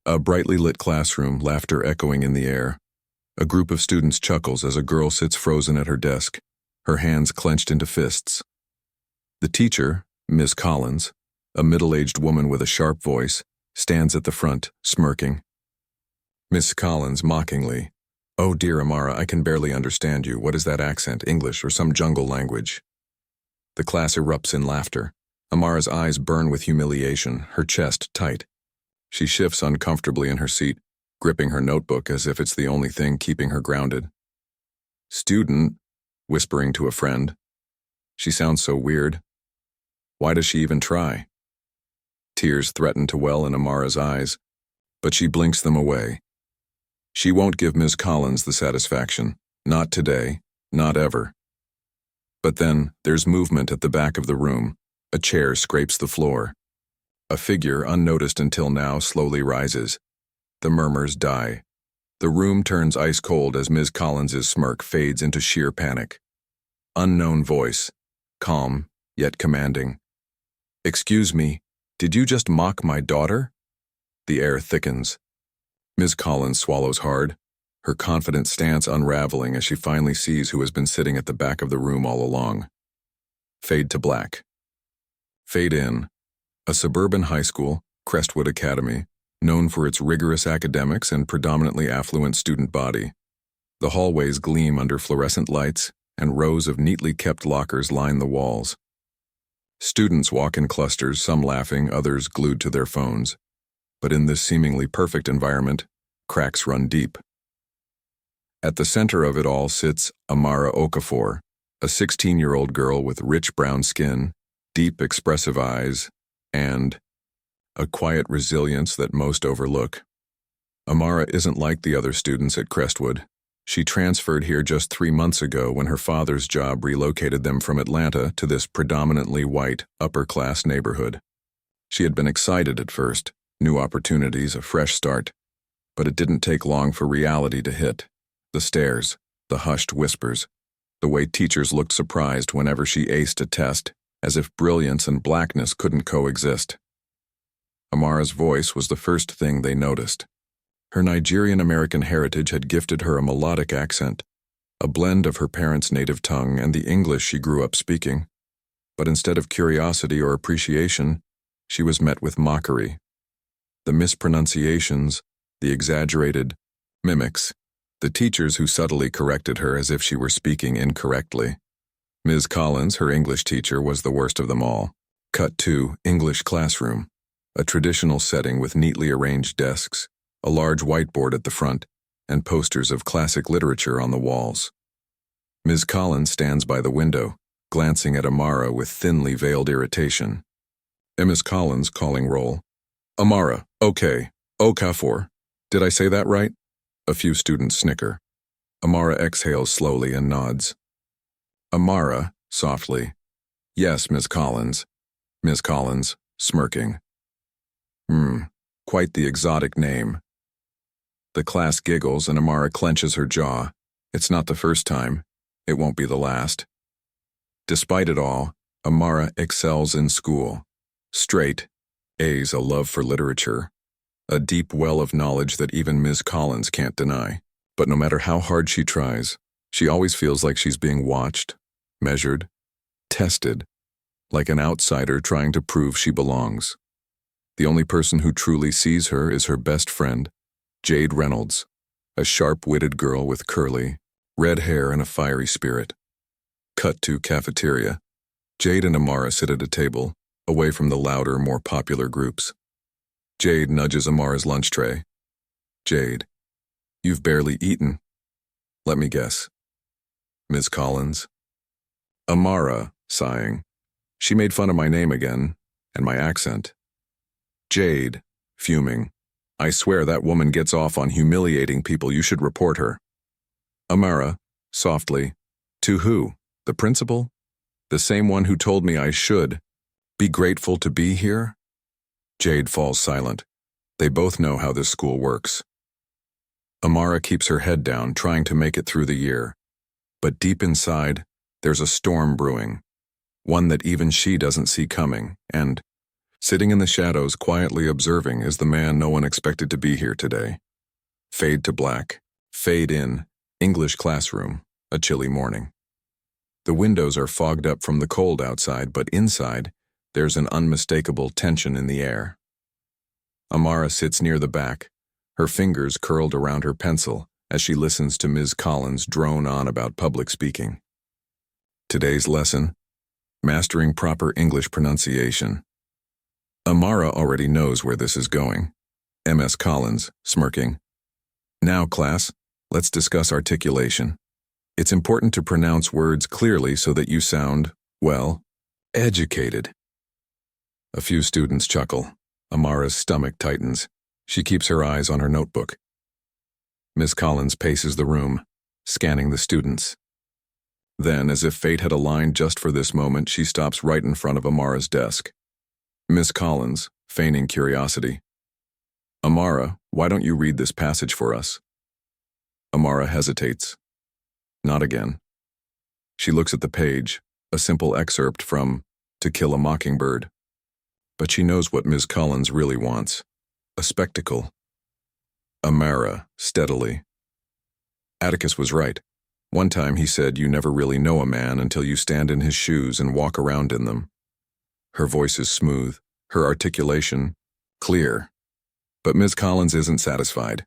A brightly lit classroom, laughter echoing in the air. A group of students chuckles as a girl sits frozen at her desk, her hands clenched into fists. The teacher, Miss Collins, a middle-aged woman with a sharp voice, stands at the front, smirking. Miss Collins mockingly, "Oh dear, Amara, I can barely understand you. What is that accent, English or some jungle language?" The class erupts in laughter. Amara's eyes burn with humiliation, her chest tight. She shifts uncomfortably in her seat, gripping her notebook as if it's the only thing keeping her grounded. "Student," whispering to a friend. She sounds so weird. Why does she even try? Tears threaten to well in Amara's eyes, but she blinks them away. She won't give Ms. Collins the satisfaction. Not today, not ever. But then, there's movement at the back of the room. A chair scrapes the floor. A figure, unnoticed until now, slowly rises. The murmurs die. The room turns ice cold as Ms. Collins's smirk fades into sheer panic. Unknown voice, calm, yet commanding. "Excuse me, did you just mock my daughter?" The air thickens. Ms. Collins swallows hard, her confident stance unraveling as she finally sees who has been sitting at the back of the room all along. Fade to black. Fade in. A suburban high school, Crestwood Academy, known for its rigorous academics and predominantly affluent student body. The hallways gleam under fluorescent lights, and rows of neatly kept lockers line the walls. Students walk in clusters, some laughing, others glued to their phones. But in this seemingly perfect environment, cracks run deep. At the center of it all sits Amara Okafor, a 16-year-old girl with rich brown skin, deep expressive eyes, and a quiet resilience that most overlook. Amara isn't like the other students at Crestwood. She transferred here just 3 months ago when her father's job relocated them from Atlanta to this predominantly white, upper-class neighborhood. She had been excited at first, new opportunities, a fresh start. But it didn't take long for reality to hit. The stares, the hushed whispers, the way teachers looked surprised whenever she aced a test, as if brilliance and blackness couldn't coexist. Amara's voice was the first thing they noticed. Her Nigerian-American heritage had gifted her a melodic accent, a blend of her parents' native tongue and the English she grew up speaking. But instead of curiosity or appreciation, she was met with mockery. The mispronunciations, the exaggerated mimics, the teachers who subtly corrected her as if she were speaking incorrectly. Ms. Collins, her English teacher, was the worst of them all. Cut to English classroom, a traditional setting with neatly arranged desks, a large whiteboard at the front, and posters of classic literature on the walls. Ms. Collins stands by the window, glancing at Amara with thinly veiled irritation. Ms. Collins calling roll. "Amara, okay, Okafor. Did I say that right?" A few students snicker. Amara exhales slowly and nods. Amara, softly. "Yes, Miss Collins." Miss Collins, smirking. Quite the exotic name." The class giggles and Amara clenches her jaw. It's not the first time. It won't be the last. Despite it all, Amara excels in school. Straight A's, a love for literature, a deep well of knowledge that even Ms. Collins can't deny. But no matter how hard she tries, she always feels like she's being watched, measured, tested, like an outsider trying to prove she belongs. The only person who truly sees her is her best friend, Jade Reynolds, a sharp-witted girl with curly, red hair and a fiery spirit. Cut to cafeteria. Jade and Amara sit at a table, away from the louder, more popular groups. Jade nudges Amara's lunch tray. "Jade, you've barely eaten." "Let me guess." "Ms. Collins." Amara, sighing. She made fun of my name again, and my accent. Jade, fuming. "I swear that woman gets off on humiliating people. You should report her." Amara, softly. "To who? The principal? The same one who told me I should be grateful to be here?" Jade falls silent. They both know how this school works. Amara keeps her head down, trying to make it through the year. But deep inside, there's a storm brewing, one that even she doesn't see coming, and, Sitting in the shadows, quietly observing, is the man no one expected to be here today. Fade to black. Fade in. English classroom. A chilly morning. The windows are fogged up from the cold outside, but inside, there's an unmistakable tension in the air. Amara sits near the back, her fingers curled around her pencil as she listens to Ms. Collins drone on about public speaking. Today's lesson: mastering proper English pronunciation. Amara already knows where this is going. Ms. Collins, smirking. Now, class, let's discuss articulation. It's important to pronounce words clearly so that you sound, well, educated. A few students chuckle. Amara's stomach tightens. She keeps her eyes on her notebook. Miss Collins paces the room, scanning the students. Then, as if fate had aligned just for this moment, she stops right in front of Amara's desk. Miss Collins, feigning curiosity. Amara, why don't you read this passage for us? Amara hesitates. Not again. She looks at the page, a simple excerpt from To Kill a Mockingbird. But she knows what Ms. Collins really wants. A spectacle. Amara, steadily. Atticus was right. One time he said you never really know a man until you stand in his shoes and walk around in them. Her voice is smooth, her articulation clear. But Ms. Collins isn't satisfied.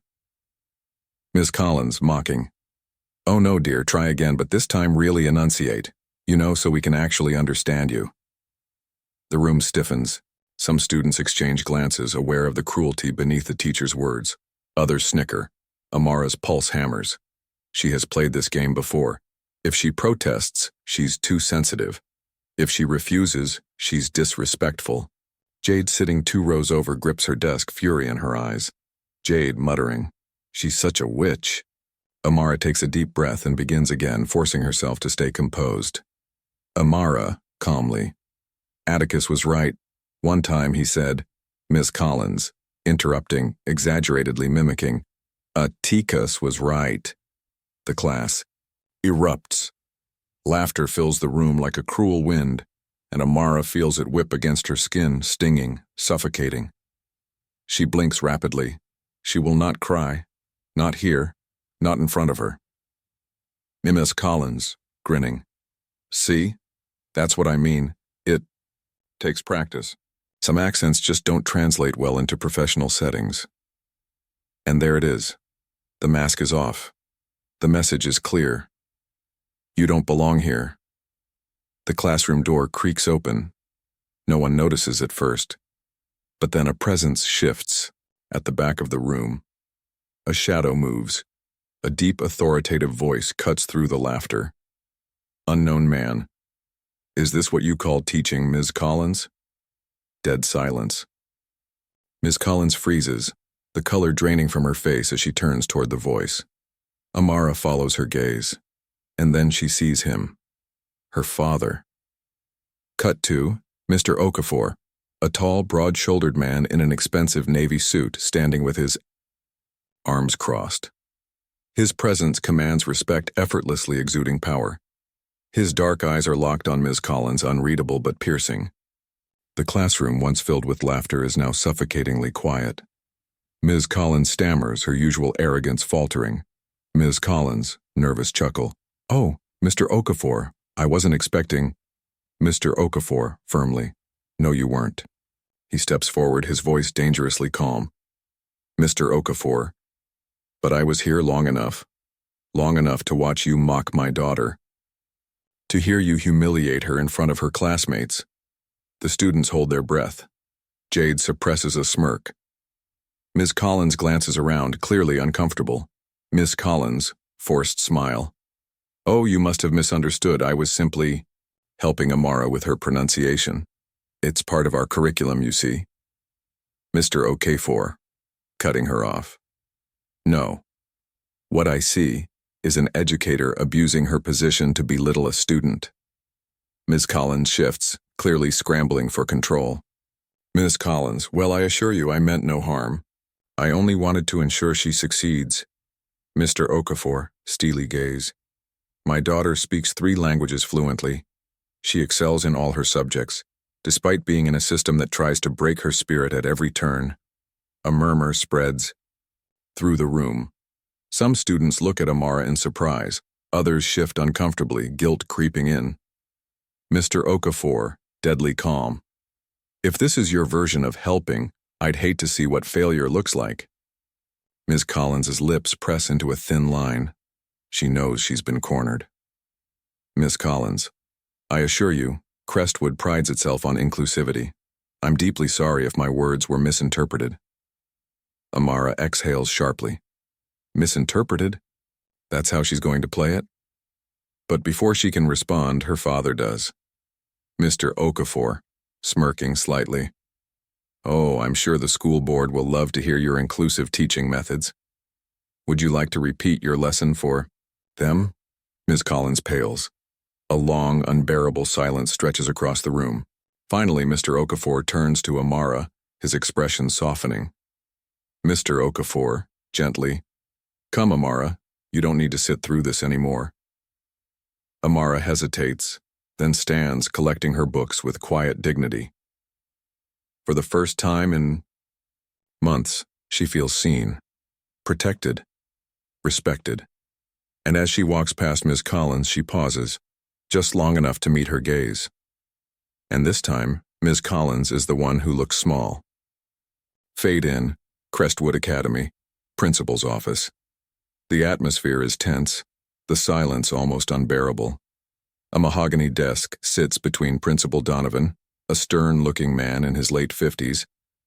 Ms. Collins, mocking. Oh no, dear, try again, but this time really enunciate, so we can actually understand you. The room stiffens. Some students exchange glances, aware of the cruelty beneath the teacher's words. Others snicker. Amara's pulse hammers. She has played this game before. If she protests, she's too sensitive. If she refuses, she's disrespectful. Jade, sitting 2 rows over, grips her desk, fury in her eyes. Jade, muttering, "She's such a witch." Amara takes a deep breath and begins again, forcing herself to stay composed. Amara, calmly. Atticus was right. One time he said, Miss Collins, interrupting, exaggeratedly mimicking. Atticus was right. The class erupts. Laughter fills the room like a cruel wind, and Amara feels it whip against her skin, stinging, suffocating. She blinks rapidly. She will not cry. Not here. Not in front of her. Miss Collins, grinning. See? That's what I mean. It takes practice. Some accents just don't translate well into professional settings. And there it is. The mask is off. The message is clear. You don't belong here. The classroom door creaks open. No one notices at first. But then a presence shifts at the back of the room. A shadow moves. A deep, authoritative voice cuts through the laughter. Unknown man. Is this what you call teaching, Ms. Collins? Dead silence. Ms. Collins freezes, the color draining from her face as she turns toward the voice. Amara follows her gaze, and then she sees him. Her father. Cut to Mr. Okafor, a tall, broad-shouldered man in an expensive navy suit, standing with his arms crossed. His presence commands respect, effortlessly exuding power. His dark eyes are locked on Ms. Collins, unreadable but piercing. The classroom, once filled with laughter, is now suffocatingly quiet. Ms. Collins stammers, her usual arrogance faltering. Ms. Collins, nervous chuckle. Oh, Mr. Okafor, I wasn't expecting. Mr. Okafor, firmly. No, you weren't. He steps forward, his voice dangerously calm. Mr. Okafor. But I was here long enough to watch you mock my daughter. To hear you humiliate her in front of her classmates. The students hold their breath. Jade suppresses a smirk. Ms. Collins glances around, clearly uncomfortable. Miss Collins, forced smile. Oh, you must have misunderstood. I was simply helping Amara with her pronunciation. It's part of our curriculum, you see. Mr. Okafor, cutting her off. No. What I see is an educator abusing her position to belittle a student. Ms. Collins shifts, clearly scrambling for control. Ms. Collins, well, I assure you I meant no harm. I only wanted to ensure she succeeds. Mr. Okafor, steely gaze. My daughter speaks 3 languages fluently. She excels in all her subjects. Despite being in a system that tries to break her spirit at every turn, a murmur spreads through the room. Some students look at Amara in surprise, others shift uncomfortably, guilt creeping in. Mr. Okafor, deadly calm. If this is your version of helping, I'd hate to see what failure looks like. Ms. Collins's lips press into a thin line. She knows she's been cornered. Miss Collins, I assure you, Crestwood prides itself on inclusivity. I'm deeply sorry if my words were misinterpreted. Amara exhales sharply. Misinterpreted? That's how she's going to play it? But before she can respond, her father does. Mr. Okafor, smirking slightly. Oh, I'm sure the school board will love to hear your inclusive teaching methods. Would you like to repeat your lesson for them? Ms. Collins pales. A long, unbearable silence stretches across the room. Finally, Mr. Okafor turns to Amara, his expression softening. Mr. Okafor, gently. Come, Amara, you don't need to sit through this anymore. Amara hesitates, then stands, collecting her books with quiet dignity. For the first time in months, she feels seen, protected, respected. And as she walks past Ms. Collins, she pauses, just long enough to meet her gaze. And this time, Ms. Collins is the one who looks small. Fade in, Crestwood Academy, principal's office. The atmosphere is tense, the silence almost unbearable. A mahogany desk sits between Principal Donovan, a stern-looking man in his late 50s,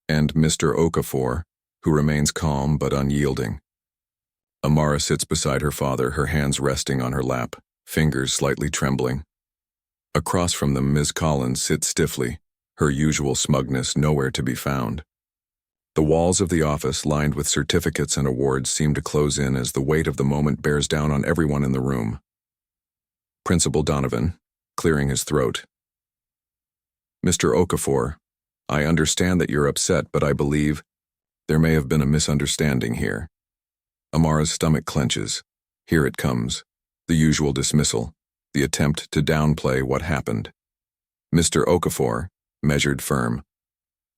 and Mr. Okafor, who remains calm but unyielding. Amara sits beside her father, her hands resting on her lap, fingers slightly trembling. Across from them, Ms. Collins sits stiffly, her usual smugness nowhere to be found. The walls of the office, lined with certificates and awards, seem to close in as the weight of the moment bears down on everyone in the room. Principal Donovan, clearing his throat. Mr. Okafor, I understand that you're upset, but I believe there may have been a misunderstanding here. Amara's stomach clenches. Here it comes. The usual dismissal, the attempt to downplay what happened. Mr. Okafor, measured firm.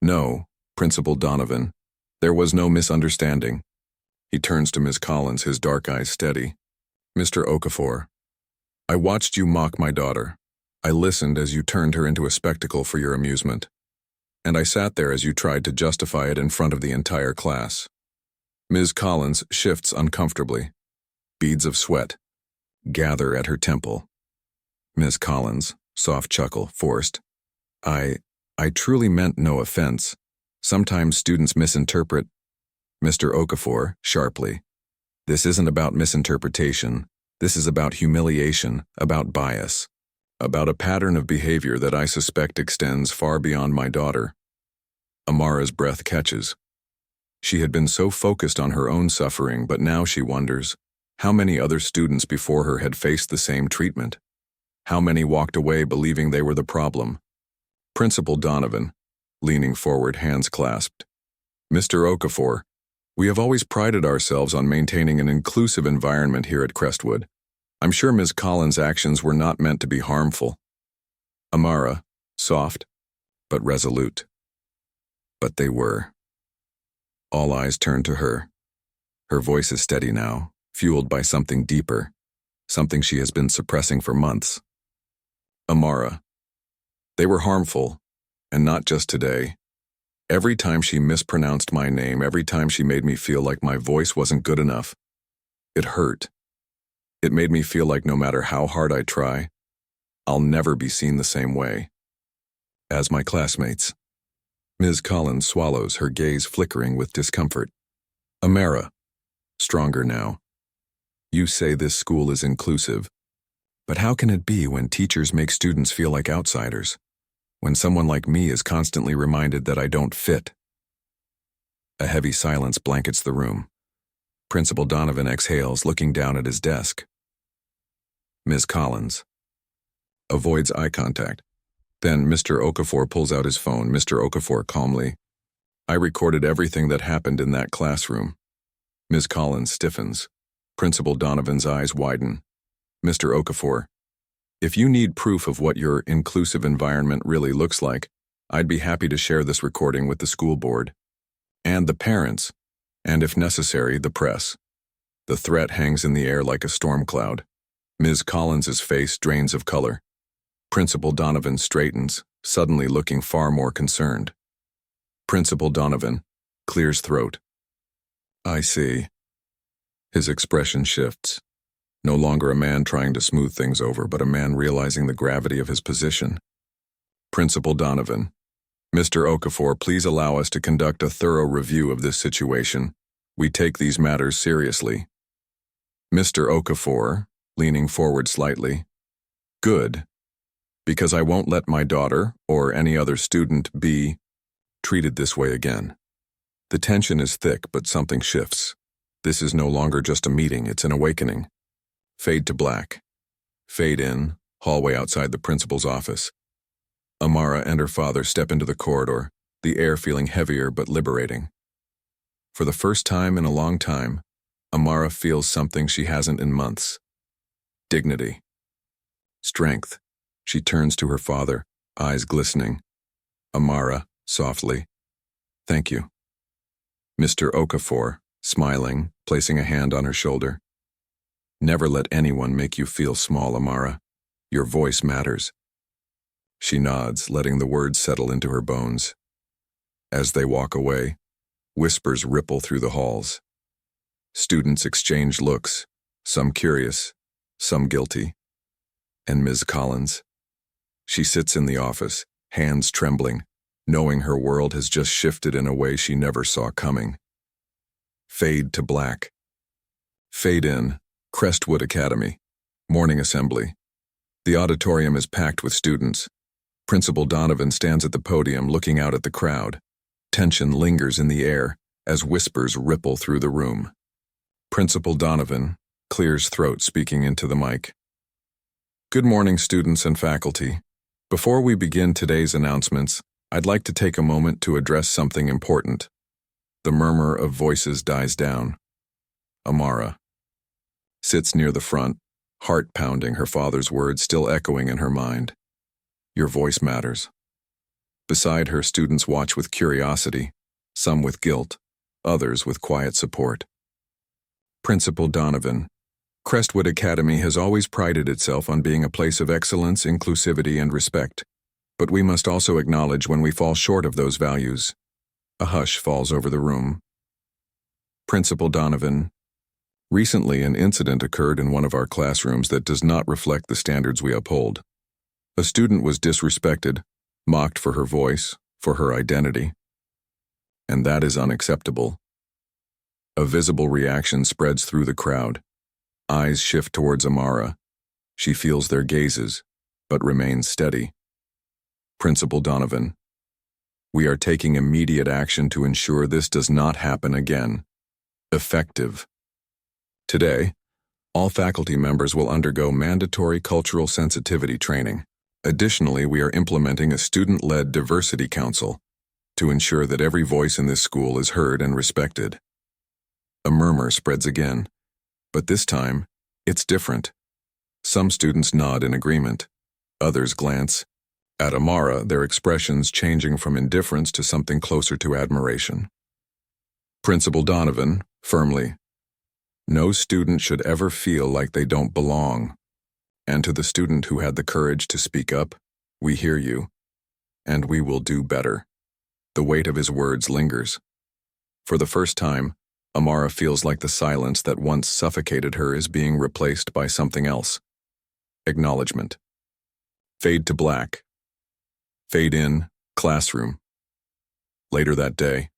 No, Principal Donovan, there was no misunderstanding. He turns to Ms. Collins, his dark eyes steady. Mr. Okafor, I watched you mock my daughter. I listened as you turned her into a spectacle for your amusement. And I sat there as you tried to justify it in front of the entire class. Ms. Collins shifts uncomfortably. Beads of sweat gather at her temple. Ms. Collins, soft chuckle, forced. I truly meant no offense. Sometimes students misinterpret. Mr. Okafor, sharply. This isn't about misinterpretation. This is about humiliation, about bias, about a pattern of behavior that I suspect extends far beyond my daughter. Amara's breath catches. She had been so focused on her own suffering, but now she wonders, how many other students before her had faced the same treatment? How many walked away believing they were the problem? Principal Donovan, leaning forward, hands clasped. Mr. Okafor, we have always prided ourselves on maintaining an inclusive environment here at Crestwood. I'm sure Ms. Collins' actions were not meant to be harmful. Amara, soft, but resolute. But they were. All eyes turn to her. Her voice is steady now, fueled by something deeper, something she has been suppressing for months. Amara, they were harmful, and not just today. Every time she mispronounced my name, every time she made me feel like my voice wasn't good enough, it hurt. It made me feel like no matter how hard I try, I'll never be seen the same way as my classmates. Ms. Collins swallows, her gaze flickering with discomfort. Amara, stronger now. You say this school is inclusive, but how can it be when teachers make students feel like outsiders? When someone like me is constantly reminded that I don't fit? A heavy silence blankets the room. Principal Donovan exhales, looking down at his desk. Ms. Collins avoids eye contact. Then Mr. Okafor pulls out his phone. Mr. Okafor calmly, I recorded everything that happened in that classroom. Ms. Collins stiffens. Principal Donovan's eyes widen. Mr. Okafor, if you need proof of what your inclusive environment really looks like, I'd be happy to share this recording with the school board and the parents, and if necessary, the press. The threat hangs in the air like a storm cloud. Ms. Collins's face drains of color. Principal Donovan straightens, suddenly looking far more concerned. Principal Donovan clears throat. I see. His expression shifts. No longer a man trying to smooth things over, but a man realizing the gravity of his position. Principal Donovan, Mr. Okafor, please allow us to conduct a thorough review of this situation. We take these matters seriously. Mr. Okafor, leaning forward slightly. Good. Because I won't let my daughter, or any other student, be treated this way again. The tension is thick, but something shifts. This is no longer just a meeting, it's an awakening. Fade to black. Fade in, hallway outside the principal's office. Amara and her father step into the corridor, the air feeling heavier but liberating. For the first time in a long time, Amara feels something she hasn't in months. Dignity. Strength. She turns to her father, eyes glistening. Amara, softly. Thank you. Mr. Okafor, smiling, placing a hand on her shoulder. Never let anyone make you feel small, Amara. Your voice matters. She nods, letting the words settle into her bones. As they walk away, whispers ripple through the halls. Students exchange looks, some curious, some guilty. And Ms. Collins. She sits in the office, hands trembling, knowing her world has just shifted in a way she never saw coming. Fade to black. Fade in, Crestwood Academy, morning assembly. The auditorium is packed with students. Principal Donovan stands at the podium looking out at the crowd. Tension lingers in the air as whispers ripple through the room. Principal Donovan clears throat, speaking into the mic. Good morning, students and faculty. Before we begin today's announcements, I'd like to take a moment to address something important. The murmur of voices dies down. Amara sits near the front, heart pounding, her father's words still echoing in her mind. Your voice matters. Beside her, students watch with curiosity, some with guilt, others with quiet support. Principal Donovan, Crestwood Academy has always prided itself on being a place of excellence, inclusivity, and respect. But we must also acknowledge when we fall short of those values. A hush falls over the room. Principal Donovan, recently an incident occurred in one of our classrooms that does not reflect the standards we uphold. A student was disrespected, mocked for her voice, for her identity. And that is unacceptable. A visible reaction spreads through the crowd. Eyes shift towards Amara. She feels their gazes, but remains steady. Principal Donovan, we are taking immediate action to ensure this does not happen again. Effective. Today, all faculty members will undergo mandatory cultural sensitivity training. Additionally, we are implementing a student-led diversity council to ensure that every voice in this school is heard and respected. A murmur spreads again, but this time, it's different. Some students nod in agreement. Others glance at Amara, their expressions changing from indifference to something closer to admiration. Principal Donovan, firmly, no student should ever feel like they don't belong. And to the student who had the courage to speak up, we hear you, and we will do better. The weight of his words lingers. For the first time, Amara feels like the silence that once suffocated her is being replaced by something else. Acknowledgement. Fade to black. Fade in, classroom. Later that day,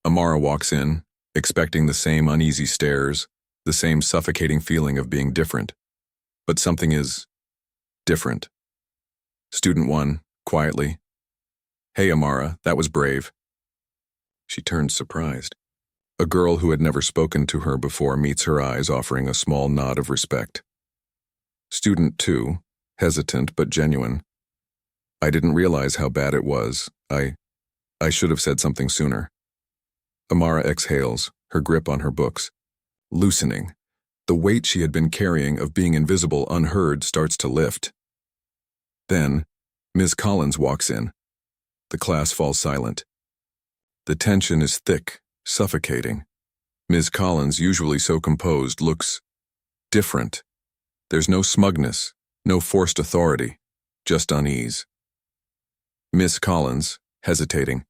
Amara walks in, expecting the same uneasy stares, the same suffocating feeling of being different. But something is different. Student 1, quietly. Hey, Amara, that was brave. She turns surprised. A girl who had never spoken to her before meets her eyes, offering a small nod of respect. Student 2, hesitant but genuine. I didn't realize how bad it was. I should have said something sooner. Amara exhales, her grip on her books, loosening. The weight she had been carrying of being invisible, unheard, starts to lift. Then, Ms. Collins walks in. The class falls silent. The tension is thick, suffocating. Ms. Collins, usually so composed, looks different. There's no smugness, no forced authority, just unease. Miss Collins, hesitating.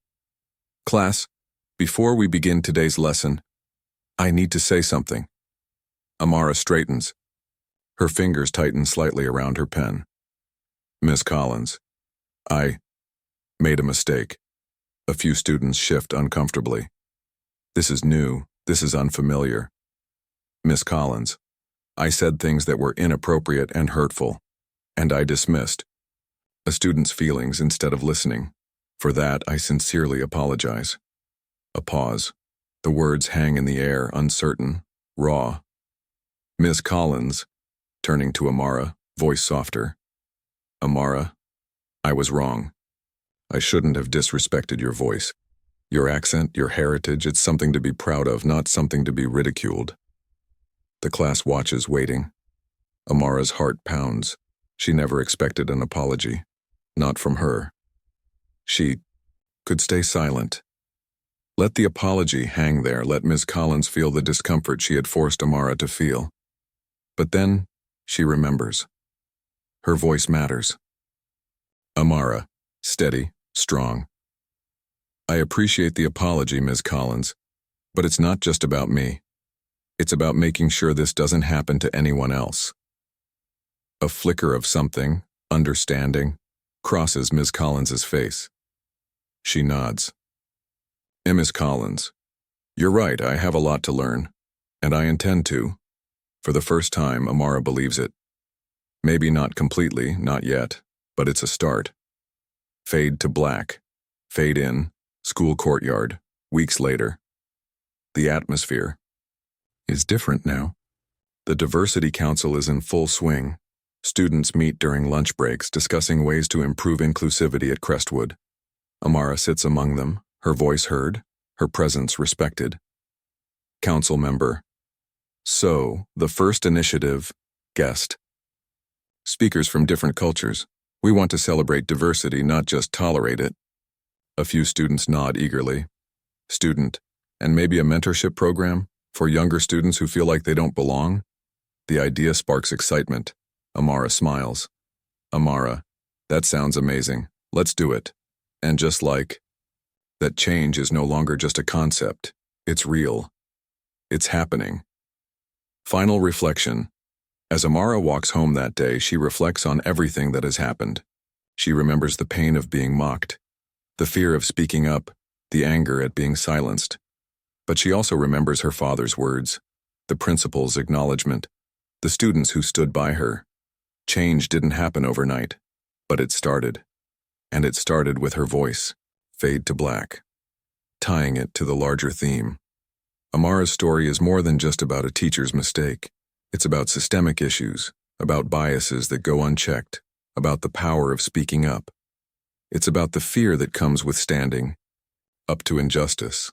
Class, before we begin today's lesson, I need to say something. Amara straightens. Her fingers tighten slightly around her pen. Miss Collins, I made a mistake. A few students shift uncomfortably. This is new. This is unfamiliar. Miss Collins, I said things that were inappropriate and hurtful, and I dismissed a student's feelings instead of listening. For that, I sincerely apologize. A pause. The words hang in the air, uncertain, raw. Miss Collins, turning to Amara, voice softer. Amara, I was wrong. I shouldn't have disrespected your voice. Your accent, your heritage, it's something to be proud of, not something to be ridiculed. The class watches, waiting. Amara's heart pounds. She never expected an apology. Not from her. She could stay silent. Let the apology hang there. Let Ms. Collins feel the discomfort she had forced Amara to feel. But then she remembers. Her voice matters. Amara, steady, strong. I appreciate the apology, Ms. Collins, but it's not just about me. It's about making sure this doesn't happen to anyone else. A flicker of something, understanding, crosses Ms. Collins's face. She nods. Miss Collins, you're right, I have a lot to learn, and I intend to. For the first time, Amara believes it. Maybe not completely, not yet, but it's a start. Fade to black. Fade in. School courtyard. Weeks later. The atmosphere is different now. The Diversity Council is in full swing. Students meet during lunch breaks, discussing ways to improve inclusivity at Crestwood. Amara sits among them, her voice heard, her presence respected. Council member. So, the first initiative, guest. Speakers from different cultures. We want to celebrate diversity, not just tolerate it. A few students nod eagerly. Student, and maybe a mentorship program for younger students who feel like they don't belong? The idea sparks excitement. Amara smiles. Amara, that sounds amazing. Let's do it. And just like that, change is no longer just a concept. It's real. It's happening. Final reflection. As Amara walks home that day, she reflects on everything that has happened. She remembers the pain of being mocked, the fear of speaking up, the anger at being silenced. But she also remembers her father's words, the principal's acknowledgement, the students who stood by her. Change didn't happen overnight, but it started. And it started with her voice, fade to black, tying it to the larger theme. Amara's story is more than just about a teacher's mistake. It's about systemic issues, about biases that go unchecked, about the power of speaking up. It's about the fear that comes with standing up to injustice,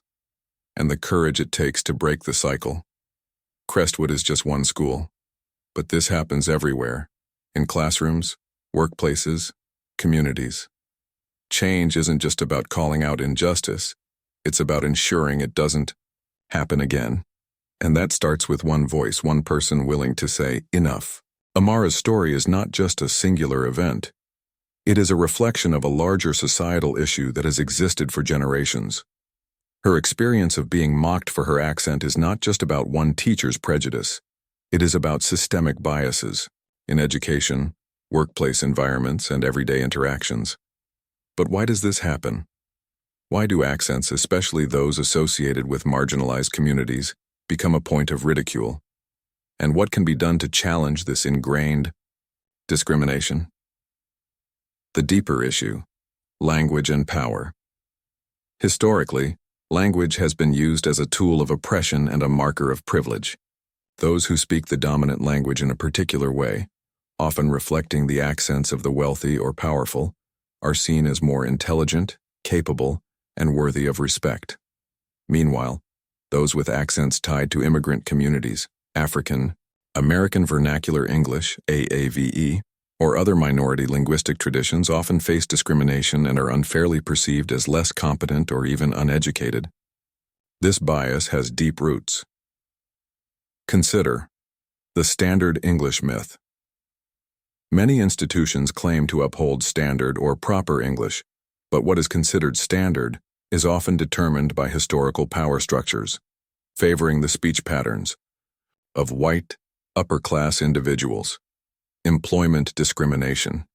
and the courage it takes to break the cycle. Crestwood is just one school, but this happens everywhere, in classrooms, workplaces, communities. Change isn't just about calling out injustice, it's about ensuring it doesn't happen again. And that starts with one voice, one person willing to say, enough. Amara's story is not just a singular event. It is a reflection of a larger societal issue that has existed for generations. Her experience of being mocked for her accent is not just about one teacher's prejudice. It is about systemic biases in education, workplace environments, and everyday interactions. But why does this happen? Why do accents, especially those associated with marginalized communities, become a point of ridicule? And what can be done to challenge this ingrained discrimination? The deeper issue, language and power. Historically, language has been used as a tool of oppression and a marker of privilege. Those who speak the dominant language in a particular way, often reflecting the accents of the wealthy or powerful, are seen as more intelligent, capable, and worthy of respect. Meanwhile, those with accents tied to immigrant communities, African, American Vernacular English, AAVE, or other minority linguistic traditions often face discrimination and are unfairly perceived as less competent or even uneducated. This bias has deep roots. Consider the standard English myth. Many institutions claim to uphold standard or proper English, but what is considered standard is often determined by historical power structures, favoring the speech patterns of white, upper-class individuals. Employment discrimination.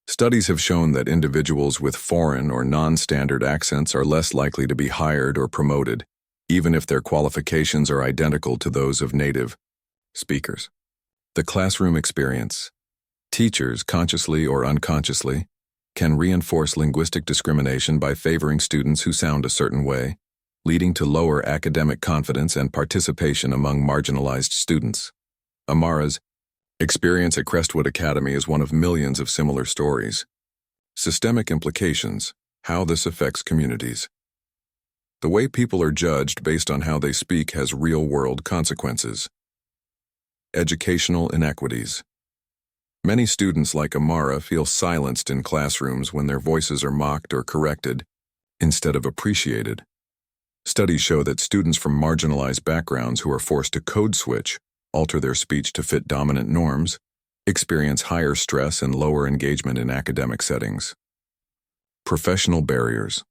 Studies have shown that individuals with foreign or non-standard accents are less likely to be hired or promoted, even if their qualifications are identical to those of native speakers. The classroom experience. Teachers, consciously or unconsciously, can reinforce linguistic discrimination by favoring students who sound a certain way, leading to lower academic confidence and participation among marginalized students. Amara's experience at Crestwood Academy is one of millions of similar stories. Systemic implications, how this affects communities. The way people are judged based on how they speak has real-world consequences. Educational inequities. Many students like Amara feel silenced in classrooms when their voices are mocked or corrected, instead of appreciated. Studies show that students from marginalized backgrounds who are forced to code switch, alter their speech to fit dominant norms, experience higher stress and lower engagement in academic settings. Professional barriers.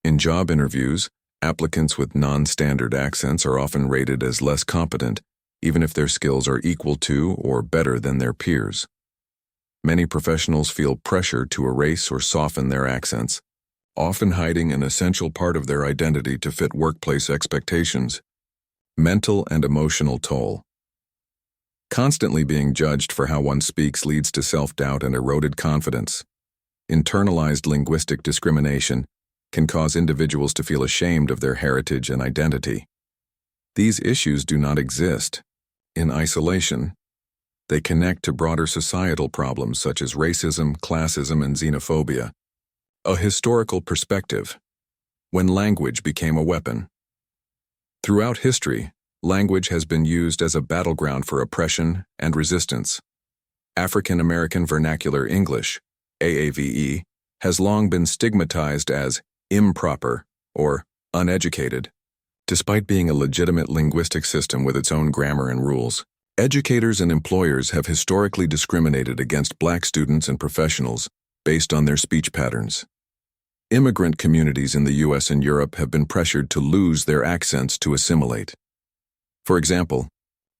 In job interviews, applicants with non-standard accents are often rated as less competent, even if their skills are equal to or better than their peers. Many professionals feel pressure to erase or soften their accents, often hiding an essential part of their identity to fit workplace expectations. Mental and emotional toll. Constantly being judged for how one speaks leads to self-doubt and eroded confidence. Internalized linguistic discrimination can cause individuals to feel ashamed of their heritage and identity. These issues do not exist in isolation. They connect to broader societal problems such as racism, classism, and xenophobia. A historical perspective. When language became a weapon. Throughout history, language has been used as a battleground for oppression and resistance. African American Vernacular English, AAVE, has long been stigmatized as improper or uneducated. Despite being a legitimate linguistic system with its own grammar and rules, educators and employers have historically discriminated against Black students and professionals based on their speech patterns. Immigrant communities in the U.S. and Europe have been pressured to lose their accents to assimilate. For example,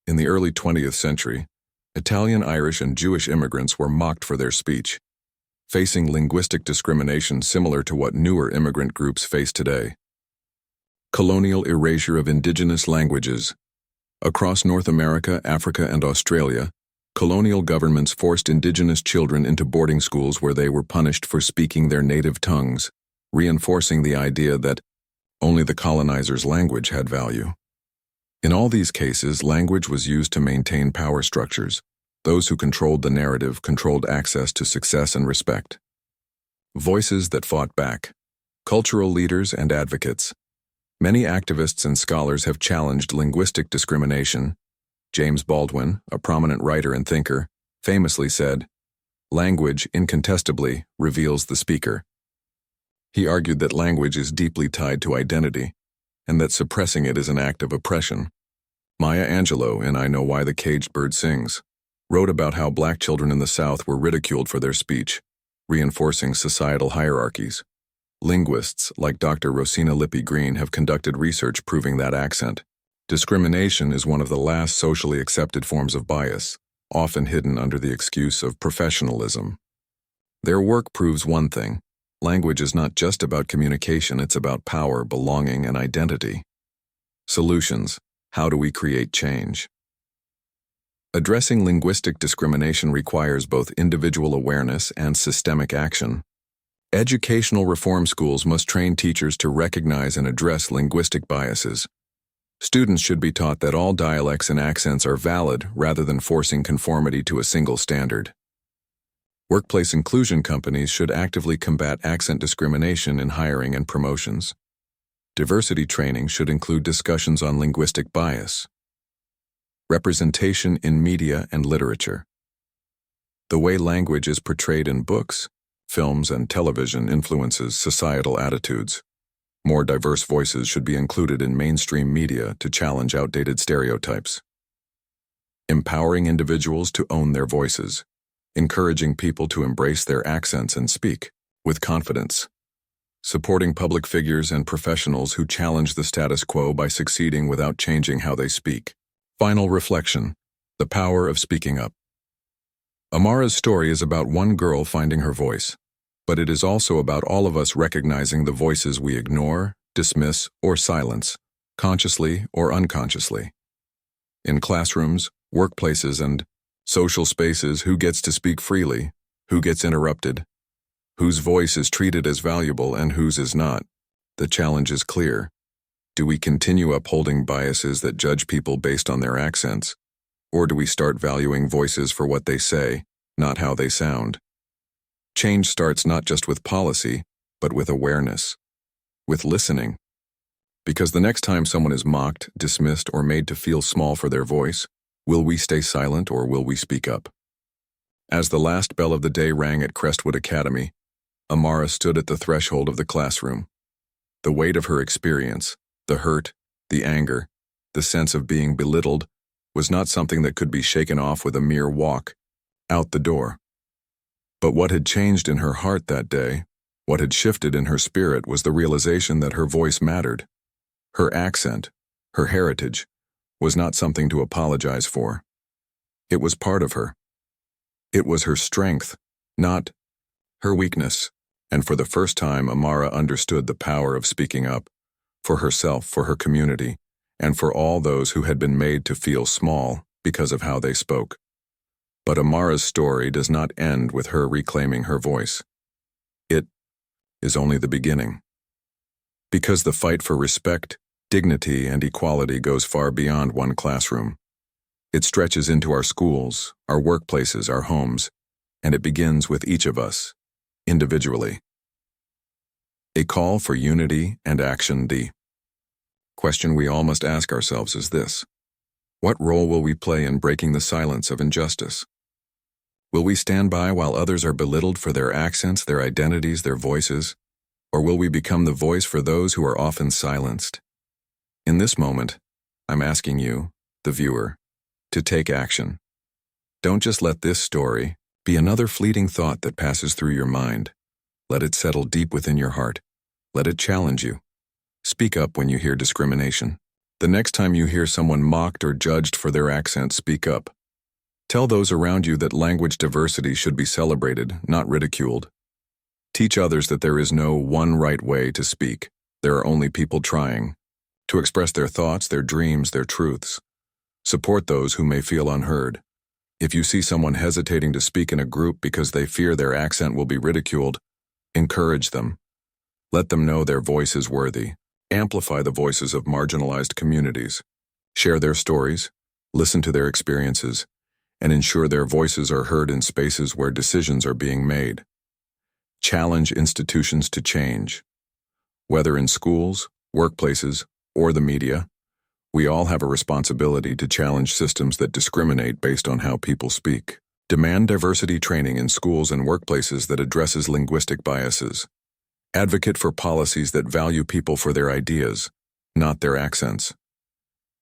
in the early 20th century, Italian, Irish, and Jewish immigrants were mocked for their speech, facing linguistic discrimination similar to what newer immigrant groups face today. Colonial erasure of indigenous languages. Across North America, Africa, and Australia, colonial governments forced indigenous children into boarding schools where they were punished for speaking their native tongues, reinforcing the idea that only the colonizer's language had value. In all these cases, language was used to maintain power structures. Those who controlled the narrative controlled access to success and respect. Voices that fought back. Cultural leaders and advocates. Many activists and scholars have challenged linguistic discrimination. James Baldwin, a prominent writer and thinker, famously said, "Language incontestably reveals the speaker." He argued that language is deeply tied to identity, and that suppressing it is an act of oppression. Maya Angelou, in I Know Why the Caged Bird Sings, wrote about how Black children in the South were ridiculed for their speech, reinforcing societal hierarchies. Linguists like Dr. Rosina Lippi Green have conducted research proving that accent discrimination is one of the last socially accepted forms of bias, often hidden under the excuse of professionalism. Their work proves one thing: language is not just about communication, it's about power, belonging, and identity. Solutions: how do we create change? Addressing linguistic discrimination requires both individual awareness and systemic action. Educational reform schools must train teachers to recognize and address linguistic biases. Students should be taught that all dialects and accents are valid rather than forcing conformity to a single standard. Workplace inclusion companies should actively combat accent discrimination in hiring and promotions. Diversity training should include discussions on linguistic bias. Representation in media and literature. The way language is portrayed in books, films, and television influences societal attitudes. More diverse voices should be included in mainstream media to challenge outdated stereotypes. Empowering individuals to own their voices, encouraging people to embrace their accents and speak with confidence. Supporting public figures and professionals who challenge the status quo by succeeding without changing how they speak. Final reflection: the power of speaking up. Amara's story is about one girl finding her voice, but it is also about all of us recognizing the voices we ignore, dismiss, or silence, consciously or unconsciously. In classrooms, workplaces, and social spaces, who gets to speak freely, who gets interrupted, whose voice is treated as valuable and whose is not. The challenge is clear. Do we continue upholding biases that judge people based on their accents, or do we start valuing voices for what they say, not how they sound? Change starts not just with policy, but with awareness, with listening. Because the next time someone is mocked, dismissed, or made to feel small for their voice, will we stay silent or will we speak up? As the last bell of the day rang at Crestwood Academy, Amara stood at the threshold of the classroom. The weight of her experience, the hurt, the anger, the sense of being belittled, was not something that could be shaken off with a mere walk out the door. But what had changed in her heart that day, what had shifted in her spirit, was the realization that her voice mattered. Her accent, her heritage, was not something to apologize for. It was part of her. It was her strength, not her weakness. And for the first time, Amara understood the power of speaking up, for herself, for her community, and for all those who had been made to feel small because of how they spoke. But Amara's story does not end with her reclaiming her voice. It is only the beginning. Because the fight for respect, dignity, and equality goes far beyond one classroom. It stretches into our schools, our workplaces, our homes, and it begins with each of us, individually. A call for unity and action. The question we all must ask ourselves is this: what role will we play in breaking the silence of injustice? Will we stand by while others are belittled for their accents, their identities, their voices? Or will we become the voice for those who are often silenced? In this moment, I'm asking you, the viewer, to take action. Don't just let this story be another fleeting thought that passes through your mind. Let it settle deep within your heart. Let it challenge you. Speak up when you hear discrimination. The next time you hear someone mocked or judged for their accent, speak up. Tell those around you that language diversity should be celebrated, not ridiculed. Teach others that there is no one right way to speak. There are only people trying to express their thoughts, their dreams, their truths. Support those who may feel unheard. If you see someone hesitating to speak in a group because they fear their accent will be ridiculed, encourage them. Let them know their voice is worthy. Amplify the voices of marginalized communities. Share their stories, listen to their experiences, and ensure their voices are heard in spaces where decisions are being made. Challenge institutions to change. Whether in schools, workplaces, or the media, we all have a responsibility to challenge systems that discriminate based on how people speak. Demand diversity training in schools and workplaces that addresses linguistic biases. Advocate for policies that value people for their ideas, not their accents.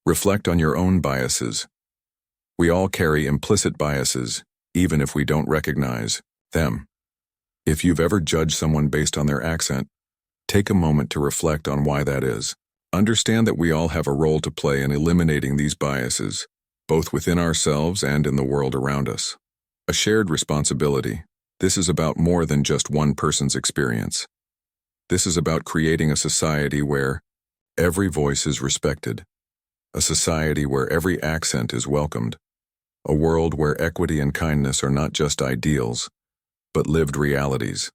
Reflect on your own biases. We all carry implicit biases, even if we don't recognize them. If you've ever judged someone based on their accent, take a moment to reflect on why that is. Understand that we all have a role to play in eliminating these biases, both within ourselves and in the world around us. A shared responsibility. This is about more than just one person's experience. This is about creating a society where every voice is respected, a society where every accent is welcomed, a world where equity and kindness are not just ideals, but lived realities.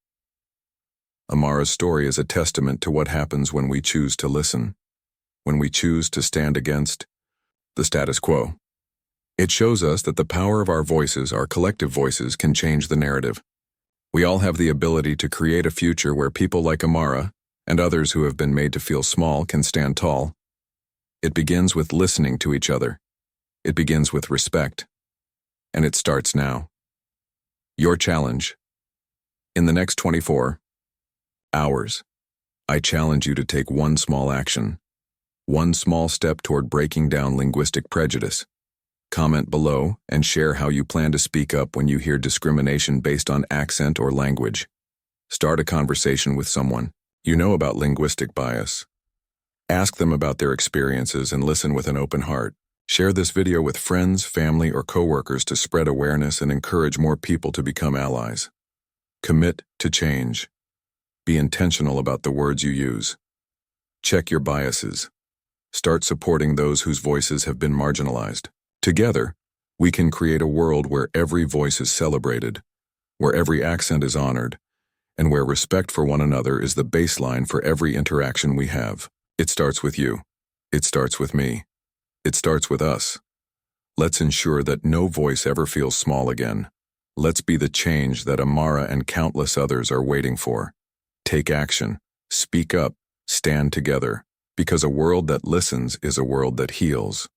Amara's story is a testament to what happens when we choose to listen, when we choose to stand against the status quo. It shows us that the power of our voices, our collective voices, can change the narrative. We all have the ability to create a future where people like Amara and others who have been made to feel small can stand tall. It begins with listening to each other. It begins with respect. And it starts now. Your challenge. In the next 24 hours, I challenge you to take one small action, one small step toward breaking down linguistic prejudice. Comment below and share how you plan to speak up when you hear discrimination based on accent or language. Start a conversation with someone you know about linguistic bias. Ask them about their experiences and listen with an open heart. Share this video with friends, family, or coworkers to spread awareness and encourage more people to become allies. Commit to change. Be intentional about the words you use. Check your biases. Start supporting those whose voices have been marginalized. Together, we can create a world where every voice is celebrated, where every accent is honored, and where respect for one another is the baseline for every interaction we have. It starts with you. It starts with me. It starts with us. Let's ensure that no voice ever feels small again. Let's be the change that Amara and countless others are waiting for. Take action. Speak up. Stand together. Because a world that listens is a world that heals.